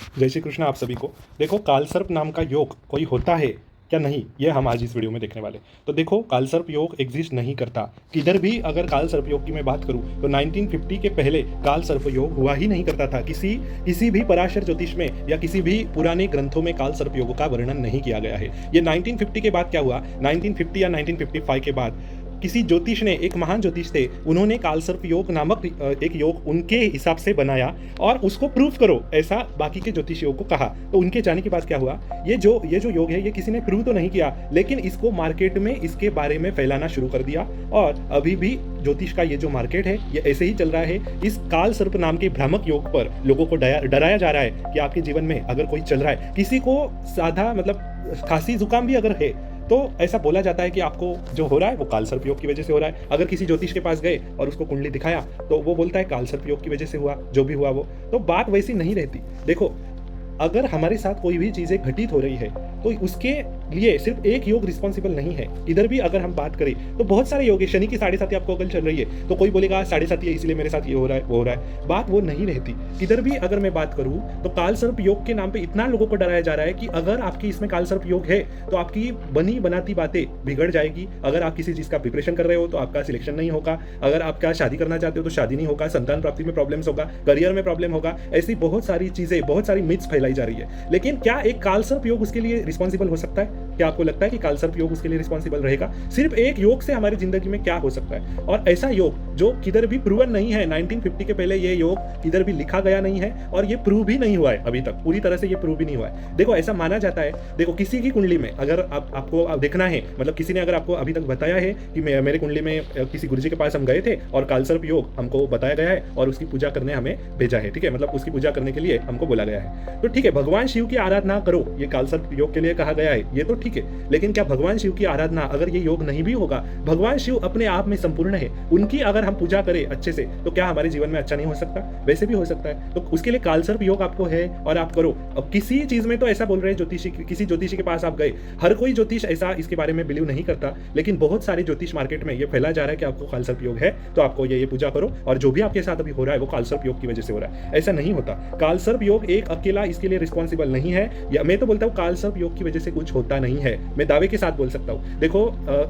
जय श्री कृष्ण आप सभी को। देखो, कालसर्प नाम का योग कोई होता है क्या नहीं, ये हम आज इस वीडियो में देखने वाले। तो देखो, कालसर्प योग एग्जिस्ट नहीं करता किधर भी। अगर कालसर्प योग की मैं बात करूं तो 1950 के पहले कालसर्प योग हुआ ही नहीं करता था। किसी भी पराशर ज्योतिष में या किसी भी पुराने ग्रंथों में कालसर्प योग का वर्णन नहीं किया गया है। ये 1950 के बाद क्या हुआ, 1950 या 1955 के बाद किसी ज्योतिष ने, एक महान ज्योतिष थे, उन्होंने कालसर्प योग नामक एक योग उनके हिसाब से बनाया और उसको प्रूव करो, ऐसा बाकी के ज्योतिष योग को कहा। तो उनके जाने के बाद क्या हुआ, ये जो योग है, ये किसी ने प्रूव तो नहीं किया, लेकिन इसको मार्केट में इसके बारे में फैलाना शुरू कर दिया। और अभी भी ज्योतिष का ये जो मार्केट है, ये ऐसे ही चल रहा है। इस कालसर्प नाम के भ्रामक योग पर लोगों को डराया जा रहा है कि आपके जीवन में अगर कोई चल रहा है, किसी को साधा मतलब खांसी जुकाम भी अगर है, तो ऐसा बोला जाता है कि आपको जो हो रहा है वो कालसर्प योग की वजह से हो रहा है। अगर किसी ज्योतिष के पास गए और उसको कुंडली दिखाया तो वो बोलता है कालसर्प योग की वजह से हुआ, जो भी हुआ वो। तो बात वैसी नहीं रहती। देखो, अगर हमारे साथ कोई भी चीजें घटित हो रही है तो उसके लिए सिर्फ एक योग रिस्पॉन्सिबल नहीं है। इधर भी अगर हम बात करें तो बहुत सारे योग है। शनि की 7.5 आपको अकल चल रही है तो कोई बोलेगा 7.5 है इसलिए मेरे साथ ये हो रहा है वो हो रहा है। बात वो नहीं रहती। इधर भी अगर मैं बात करूं तो कालसर्प योग के नाम पे इतना लोगों को डराया जा रहा है कि अगर आपकी इसमें कालसर्प योग है तो आपकी बनी बनाती बातें बिगड़ जाएगी। अगर आप किसी चीज का प्रिपरेशन कर रहे हो तो आपका सिलेक्शन नहीं होगा। अगर आप क्या शादी करना चाहते हो तो शादी नहीं होगा, संतान प्राप्ति में प्रॉब्लम्स होगा, करियर में प्रॉब्लम होगा। ऐसी बहुत सारी चीजें, बहुत सारी मिथ्स फैलाई जा रही है। लेकिन क्या एक कालसर्प योग उसके लिए रिस्पॉन्सिबल हो सकता है? क्या आपको लगता है कि कालसर्प योग उसके लिए रिस्पॉन्सिबल रहेगा? सिर्फ एक योग से हमारी जिंदगी में क्या हो सकता है? और ऐसा योग जो किधर भी प्रूवन नहीं है, 1950 के पहले ये योग किधर भी लिखा गया नहीं है और ये प्रूव भी नहीं हुआ है अभी तक, पूरी तरह से ये प्रूव भी नहीं हुआ है। देखो, ऐसा माना जाता है, देखो किसी की कुंडली में अगर आपको देखना है, मतलब किसी ने अगर आपको अभी तक बताया है कि मेरे कुंडली में किसी गुरुजी के पास हम गए थे और कालसर्प योग हमको बताया गया है और उसकी पूजा करने हमें भेजा है, ठीक है, मतलब उसकी पूजा करने के लिए हमको बोला गया है, तो ठीक है, भगवान शिव की आराधना करो, ये कालसर्प योग के लिए कहा गया है, ये तो ठीक है। लेकिन क्या भगवान शिव की आराधना अगर ये योग नहीं भी होगा, भगवान शिव अपने आप में संपूर्ण है, उनकी अगर हम पूजा करें अच्छे से तो क्या हमारे जीवन में अच्छा नहीं हो सकता? वैसे भी हो सकता है। तो उसके लिए कालसर्प योग आपको है और आप करो। अब किसी चीज में तो ऐसा बोल रहे हैं ज्योतिषी, किसी ज्योतिषी के पास आप गए, हर कोई ज्योतिष ऐसा इसके बारे में बिलीव नहीं करता, लेकिन बहुत सारे ज्योतिष मार्केट में ये फैला जा रहा है कि आपको कालसर्प योग है तो आपको ये पूजा करो और जो भी आपके साथ अभी हो रहा है वो कालसर्प योग की वजह से हो रहा है। ऐसा नहीं होता। कालसर्प योग एक अकेला इसके लिए रिस्पॉन्सिबल नहीं है, या मैं तो बोलता हूँ कालसर्प योग की वजह से कुछ होता नहीं है, मैं दावे के साथ बोल सकता हूँ। देखो,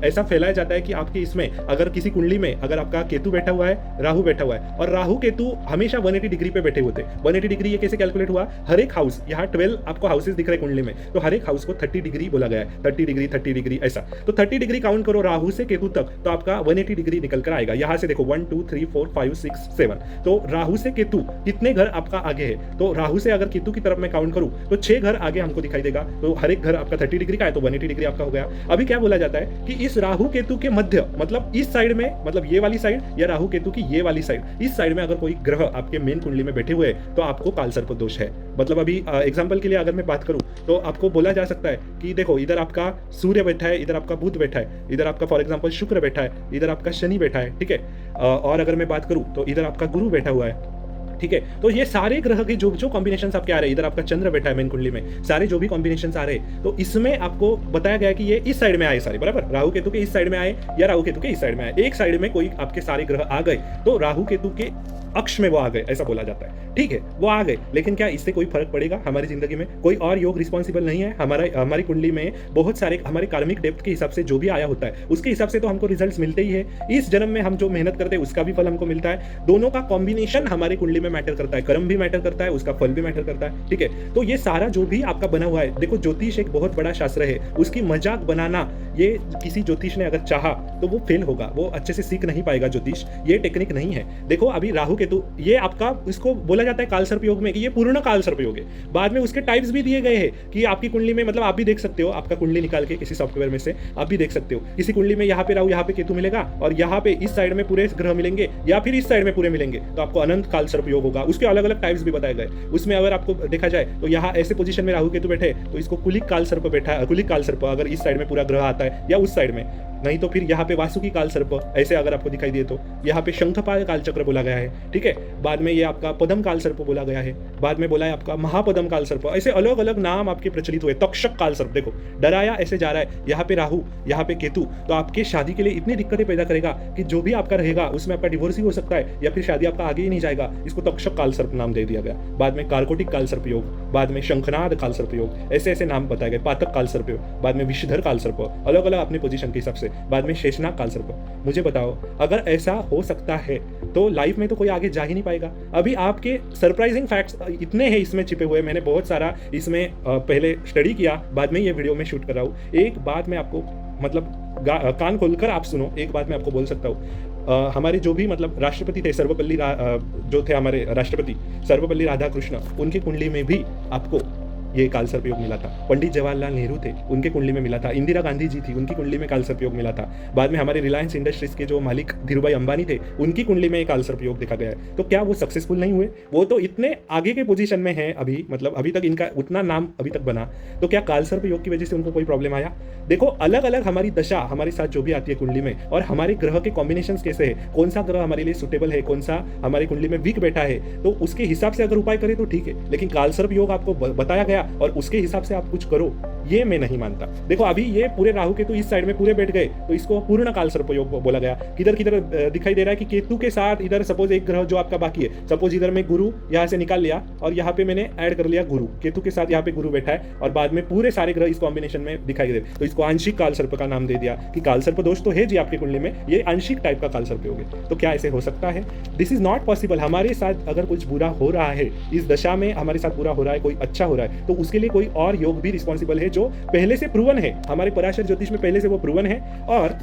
ऐसा फैलाया जाता है कि आपके इसमें अगर किसी कुंडली में अगर आपका केतु बैठा हुआ है, राहु बैठा हुआ है, और राहु केतु हमेशा 180 डिग्री पे बैठे होते हैं। 180 डिग्री ये कैसे कैलकुलेट हुआ? हर एक हाउस, यहाँ 12 आपको हाउसेस दिख रहे कुंडली में, तो हर एक हाउस को 30 डिग्री बोला गया है, 30 डिग्री ऐसा। तो 30 डिग्री काउंट करो राहु से केतु तक, तो आपका 180 डिग्री निकल कर आएगा। यहाँ से देखो 1 2 3 4 5 6 7, तो राहु से केतु कितने घर आपका आगे है? तो राहु से अगर केतु की तरफ मैं काउंट करूं तो 6 घर आगे हमको दिखाई देगा, तो हर एक घर आपका 30 डिग्री का है, तो 180 डिग्री आपका हो गया। अभी क्या बोला जाता है कि इस राहु केतु के मध्य, मतलब इस साइड में, मतलब ये वाली साइड या राहु केतु की ये वाली साइड, इस साइड में अगर कोई ग्रह आपके मेन कुंडली में बैठे हुए हैं तो आपको कालसर्प दोष है। मतलब अभी एग्जांपल के लिए अगर मैं बात करूं तो आपको बोला जा सकता है कि देखो, इधर आपका सूर्य बैठा है, इधर आपका बुध बैठा है, इधर आपका फॉर एग्जांपल शुक्र बैठा है, इधर आपका शनि बैठा है, ठीक है, और अगर मैं बात करूं तो इधर आपका गुरु बैठा हुआ है, ठीक है। तो ये सारे ग्रह के जो कॉम्बिनेशंस आपके आ रहे हैं, इधर आपका चंद्र बैठा है मेन कुंडली में, सारे जो भी कॉम्बिनेशंस आ रहे हैं, तो इसमें आपको बताया गया है कि ये इस साइड में आए सारे, बराबर, राहु केतु के इस साइड में आए या राहु केतु के इस साइड में आए। एक साइड में कोई आपके सारे ग्रह आ गए तो राहु केतु के अक्ष में वो आ गए, ऐसा बोला जाता है, ठीक है, वो आ गए। लेकिन क्या इससे कोई फर्क पड़ेगा हमारी जिंदगी में? कोई और योग रिस्पॉन्सिबल नहीं है। हमारी कुंडली में बहुत सारे हमारे कार्मिक डेप्थ के हिसाब से जो भी आया होता है उसके हिसाब से तो हमको रिजल्ट्स मिलते ही है। इस जन्म में हम जो मेहनत करते हैं उसका भी फल हमको मिलता है। दोनों का कॉम्बिनेशन हमारी कुंडली में मैटर करता है, कर्म भी मैटर करता है, उसका फल भी मैटर करता है, ठीक है। तो ये सारा जो भी आपका बना हुआ है, देखो ज्योतिष एक बहुत बड़ा शास्त्र है, उसकी मजाक बनाना ये किसी ज्योतिष ने अगर चाहा तो वो फेल होगा, वो अच्छे से सीख नहीं पाएगा ज्योतिष, ये टेक्निक नहीं है। देखो अभी राहु केतु, ये आपका इसको बोला जाता है कालसर्प योग में कि ये पूर्ण कालसर्प योग है। बाद में उसके टाइप्स भी दिए गए हैं कि आपकी कुंडली में, मतलब आप भी देख सकते हो, आपका कुंडली निकाल के किसी सॉफ्टवेयर में से आप भी देख सकते हो, किसी कुंडली में यहाँ पे राहु, यहाँ पे केतु मिलेगा और यहाँ पे इस साइड में पूरे ग्रह मिलेंगे या फिर इस साइड में पूरे मिलेंगे, तो आपको अनंत कालसर्प योग होगा। उसके अलग अलग टाइप्स भी बताए गए। उसमें अगर आपको देखा जाए तो यहाँ ऐसे पोजीशन में राहु केतु बैठे तो इसको कुलिक कालसर्प बैठा है, कुलिक कालसर्प अगर इस साइड में पूरा ग्रह आता है या उस साइड में, नहीं तो फिर यहाँ पे वासुकी कालसर्प ऐसे अगर आपको दिखाई दिए तो यहाँ पे शंखपाल कालचक्र बोला गया है, ठीक है। बाद में ये आपका पदम कालसर्प बोला गया है, बाद में बोला है आपका महापदम कालसर्प, ऐसे अलग अलग नाम आपके प्रचलित हुए। तक्षक कालसर्प, देखो डराया ऐसे जा रहा है, यहाँ पे राहु, यहाँ पे केतु, तो आपके शादी के लिए इतनी दिक्कतें पैदा करेगा कि जो भी आपका रहेगा उसमें आपका डिवोर्स ही हो सकता है या फिर शादी आपका आगे ही नहीं जाएगा। इसको तक्षक कालसर्प नाम दे दिया गया। बाद में कार्कोटिक कालसर्प योग, बाद में शंखनाद काल सर्प योग, ऐसे ऐसे नाम बताए गए, पातक काल सर्प योग, बाद में विषधर काल सर्प, अलग अलग अपने पोजीशन के हिसाब से, बाद में शेषनाग काल सर्प। मुझे बताओ, अगर ऐसा हो सकता है तो लाइफ में तो कोई आगे जा ही नहीं पाएगा। अभी आपके सरप्राइजिंग फैक्ट्स इतने हैं इसमें छिपे हुए, मैंने बहुत सारा इसमें पहले स्टडी किया, बाद में ये वीडियो में शूट कर रहा हूँ। एक बात मैं आपको मतलब कान खोलकर आप सुनो, एक बात मैं आपको बोल सकता हूँ। हमारे जो भी मतलब राष्ट्रपति थे, जो थे हमारे राष्ट्रपति सर्वपल्ली राधाकृष्ण, उनकी कुंडली में भी आपको ये काल सर्प योग मिला था। पंडित जवाहरलाल नेहरू थे, उनके कुंडली में मिला था। इंदिरा गांधी जी थी, उनकी कुंडली में काल सर्प योग मिला था। बाद में हमारे रिलायंस इंडस्ट्रीज के जो मालिक धीरूभाई अंबानी थे, उनकी कुंडली में काल सर्प योग देखा गया है। तो क्या वो सक्सेसफुल नहीं हुए? वो तो इतने आगे के पोजीशन में है अभी, मतलब अभी तक इनका उतना नाम अभी तक बना, तो क्या काल सर्प योग की वजह से उनको कोई प्रॉब्लम आया? देखो, अलग अलग हमारी दशा हमारे साथ जो भी आती है कुंडली में, और हमारे ग्रह के कॉम्बिनेशंस कैसे है, कौन सा ग्रह हमारे लिए सुटेबल है, कौन सा हमारी कुंडली में वीक बैठा है, तो उसके हिसाब से अगर उपाय करें तो ठीक है। लेकिन काल सर्प योग आपको बताया गया और उसके हिसाब से आप कुछ करो, ये मैं नहीं मानता। देखो, अभी ये पूरे राहु केतु इस साइड में पूरे बैठ गए, तो इसको पूर्ण काल सर्प योग बोला गया। किधर किधर दिखाई दे रहा है कि केतु के साथ इधर सपोज एक ग्रह जो आपका बाकी है, सपोज इधर मैं गुरु यहाँ से निकाल लिया और यहाँ पे मैंने ऐड कर लिया गुरु, केतु के साथ यहाँ पे गुरु बैठा है, और बाद में पूरे सारे ग्रह इस कॉम्बिनेशन में दिखाई दे, तो इसको आंशिक काल सर्प का नाम दे दिया कि काल सर्प दोष तो है जी आपकी कुंडली में, ये आंशिक टाइप का काल सर्प योग है। तो क्या ऐसे हो सकता है? This is not possible. हमारे साथ अगर कुछ बुरा हो रहा है, इस दशा में हमारे साथ बुरा हो रहा है, कोई अच्छा हो रहा है, तो उसके लिए कोई और योग भी रिस्पॉन्सिबल है, जो पहले से प्रूवन है। हमारे पराशर ज्योतिष में पहले से वो प्रूवन है, और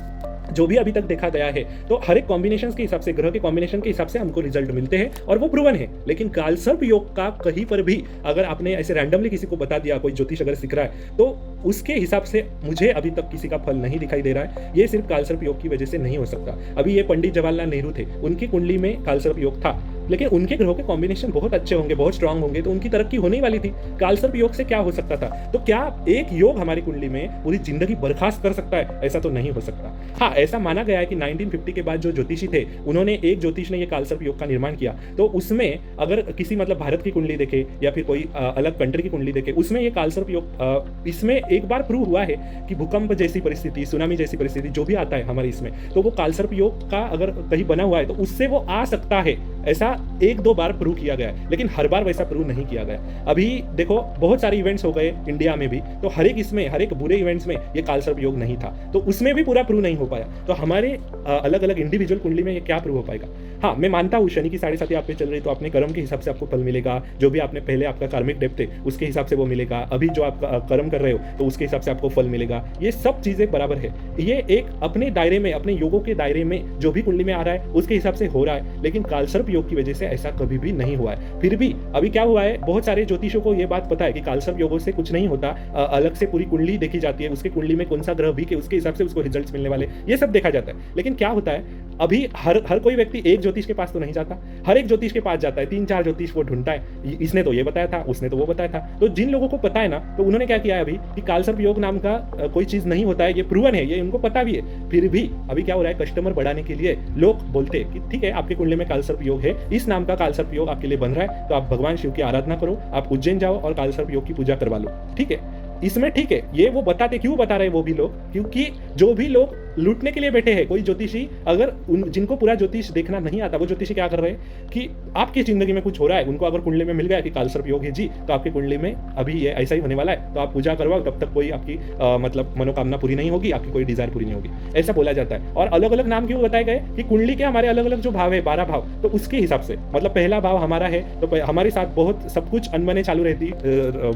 जो भी अभी तक देखा गया है, तो हर एक कॉम्बिनेशन के हिसाब से, ग्रह के कॉम्बिनेशन के हिसाब से हमको रिजल्ट मिलते हैं, और वो प्रूवन है। लेकिन काल सर्प योग का कहीं पर भी अगर आपने ऐसे रैंडमली किसी को बता दिया, कोई ज्योतिष अगर सीख रहा है, तो उसके हिसाब से मुझे अभी तक किसी का फल नहीं दिखाई दे रहा है। ये सिर्फ काल सर्प योग की वजह से नहीं हो सकता। अभी ये पंडित जवाहरलाल नेहरू थे, उनकी कुंडली में काल सर्प योग था, लेकिन उनके ग्रहों के कॉम्बिनेशन बहुत अच्छे होंगे, बहुत स्ट्रांग होंगे, तो उनकी तरक्की होने वाली थी। काल सर्प योग से क्या हो सकता था? तो क्या एक योग हमारी कुंडली में पूरी जिंदगी बर्खास्त कर सकता है? ऐसा तो नहीं हो सकता। हाँ, ऐसा माना गया है कि 1950 के बाद जो ज्योतिषी थे, उन्होंने एक ज्योतिष ने ये काल सर्प योग का निर्माण किया, तो उसमें अगर किसी मतलब भारत की कुंडली देखे या फिर कोई अलग कंट्री की कुंडली देखे, उसमें ये काल सर्प योग इसमें एक बार प्रूव हुआ है कि भूकंप जैसी परिस्थिति, सुनामी जैसी परिस्थिति जो भी आता है हमारे इसमें, तो वो काल सर्प योग का अगर कहीं बना हुआ है तो उससे वो आ सकता है। ऐसा एक दो बार प्रूव किया गया है, लेकिन हर बार वैसा प्रूव नहीं किया गया। अभी देखो, बहुत सारे इवेंट्स हो गए इंडिया में भी, तो हर एक बुरे इवेंट्स में ये काल सर्प योग नहीं था, तो उसमें भी पूरा प्रूव नहीं हो पाया। तो हमारे अलग अलग इंडिविजुअल कुंडली में ये क्या प्रूव हो पाएगा? हाँ, मैं मानता हूँ शनि की 7.5 आप पे चल रही, तो अपने कर्म के हिसाब से आपको फल मिलेगा। जो भी आपने पहले आपका कार्मिक डेप्थ है उसके हिसाब से वो मिलेगा। अभी जो आप कर्म कर रहे हो तो उसके हिसाब से आपको फल मिलेगा। ये सब चीजें बराबर है। ये एक अपने दायरे में, अपने योगों के दायरे में जो भी कुंडली में आ रहा है उसके हिसाब से हो रहा है, लेकिन काल सर्प योग की वजह से ऐसा कभी भी नहीं हुआ है। फिर भी अभी क्या हुआ है, बहुत सारे ज्योतिषों को ये बात पता है कि काल सर्प योगों से कुछ नहीं होता। अलग से पूरी कुंडली देखी जाती है, उसके कुंडली में कौन सा ग्रह वीक है उसके हिसाब से उसको रिजल्ट्स मिलने वाले, ये सब देखा जाता है। लेकिन क्या होता है, अभी हर कोई व्यक्ति एक ज्योतिष के पास तो नहीं जाता, हर एक ज्योतिष के पास जाता है, 3-4 ज्योतिष वो ढूंढता है, इसने तो ये बताया था, उसने तो वो बताया था। तो जिन लोगों को पता है ना, तो उन्होंने क्या किया है अभी कि काल सर्प योग नाम का कोई चीज नहीं होता है, ये प्रूवन है, ये उनको पता भी है। फिर भी अभी क्या हो रहा है, कस्टमर बढ़ाने के लिए लोग बोलते हैं कि ठीक है, आपके कुंडली में काल सर्प योग है, इस नाम का काल सर्प योग आपके लिए बन रहा है, तो आप भगवान शिव की आराधना करो, आप उज्जैन जाओ और काल सर्प योग की पूजा करवा लो। ठीक है, इसमें ठीक है, ये वो बताते, क्यों बता रहे हैं वो भी लोग, क्योंकि जो भी लोग लूटने के लिए बैठे हैं, कोई ज्योतिषी अगर जिनको पूरा ज्योतिष देखना नहीं आता, वो ज्योतिषी क्या कर रहे हैं कि आपकी जिंदगी में कुछ हो रहा है, उनको अगर कुंडली में मिल गया कि काल सर्प योग है जी, तो आपकी कुंडली में अभी ये ऐसा ही होने वाला है, तो आप पूजा करवाओ, तब तक कोई आपकी मतलब मनोकामना पूरी नहीं होगी, आपकी कोई डिजायर पूरी नहीं होगी, ऐसा बोला जाता है। और अलग अलग नाम क्यों बताए गए कि कुंडली के हमारे अलग अलग जो भाव है, 12 भाव, तो उसके हिसाब से, मतलब पहला भाव हमारा है तो हमारे साथ बहुत सब कुछ अनबने चालू रहती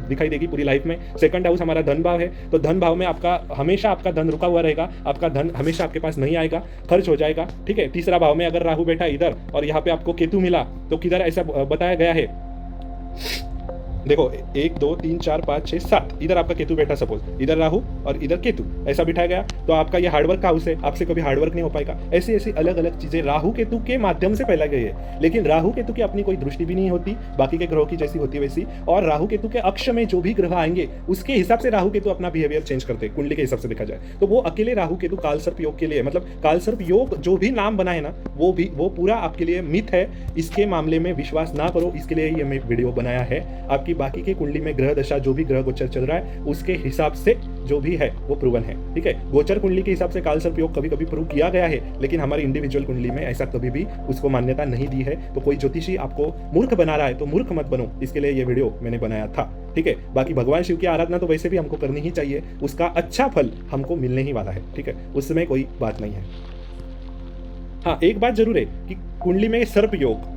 दिखाई देगी पूरी लाइफ में। सेकंड हाउस हमारा धन भाव है, तो धन भाव में आपका हमेशा आपका धन रुका हुआ रहेगा, आपका धन हमेशा आपके पास नहीं आएगा, खर्च हो जाएगा। ठीक है, तीसरा भाव में अगर राहु बैठा इधर और यहाँ पे आपको केतु मिला, तो किधर ऐसा बताया गया है, देखो 1 2 3 4 5 6 7, इधर आपका केतु बैठा, सपोज इधर राहु और इधर केतु ऐसा बिठाया गया, तो आपका ये हार्डवर्क का हाउस है, आपसे कभी हार्डवर्क नहीं हो पाएगा। ऐसी ऐसी अलग अलग चीजें राहु केतु के माध्यम से फैलाई गई है, लेकिन राहु केतु की अपनी कोई दृष्टि भी नहीं होती, बाकी के ग्रहों की जैसी होती है वैसी। और राहु केतु के अक्ष में जो भी ग्रह आएंगे उसके हिसाब से राहु केतु अपना बिहेवियर चेंज करते हैं, कुंडली के हिसाब से देखा जाए तो वो अकेले राहु केतु काल सर्प योग के लिए, मतलब काल सर्प योग जो भी नाम बना है ना, वो पूरा आपके लिए मिथ है। इसके मामले में विश्वास ना करो, इसके लिए ये मैं वीडियो बनाया है। आपकी बाकी के कुंडली में ग्रह दशा जो भी ग्रह गोचर चल रहा है उसके हिसाब से जो भी है वो प्रूवन है। ठीक है, गोचर कुंडली के हिसाब से काल सर्प योग कभी कभी प्रूव किया गया है, लेकिन हमारी इंडिविजुअल कुंडली में ऐसा कभी भी उसको मान्यता नहीं दी है। तो कोई ज्योतिषी आपको मूर्ख बना रहा है तो मूर्ख मत बनो, इसके लिए ये वीडियो मैंने बनाया था। ठीक है, बाकी भगवान शिव की आराधना तो वैसे भी हमको करनी ही चाहिए, उसका अच्छा फल हमको मिलने ही वाला है। ठीक है, उसमें कोई बात नहीं है। हाँ, एक बात जरूर है कि कुंडली में सर्प योग,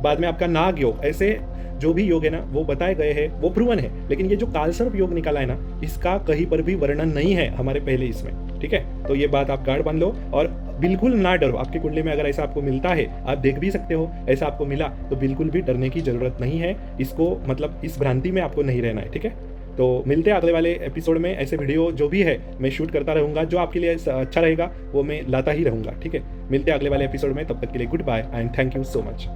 बाद में आपका नाग योग, ऐसे जो भी योग है ना वो बताए गए हैं, वो प्रूवन है। लेकिन ये जो कालसर्प योग निकाला है ना, इसका कहीं पर भी वर्णन नहीं है हमारे पहले इसमें। ठीक है, तो ये बात आप गार्ड बांध लो और बिल्कुल ना डरो। आपकी कुंडली में अगर ऐसा आपको मिलता है, आप देख भी सकते हो, ऐसा आपको मिला तो बिल्कुल भी डरने की जरूरत नहीं है। इसको मतलब इस भ्रांति में आपको नहीं रहना है। ठीक है, तो मिलते हैं अगले वाले एपिसोड में। ऐसे वीडियो जो भी है मैं शूट करता रहूँगा, जो आपके लिए अच्छा रहेगा वो मैं लाता ही रहूँगा। ठीक है, मिलते हैं अगले वाले एपिसोड में, तब तक के लिए good bye and thank you so much.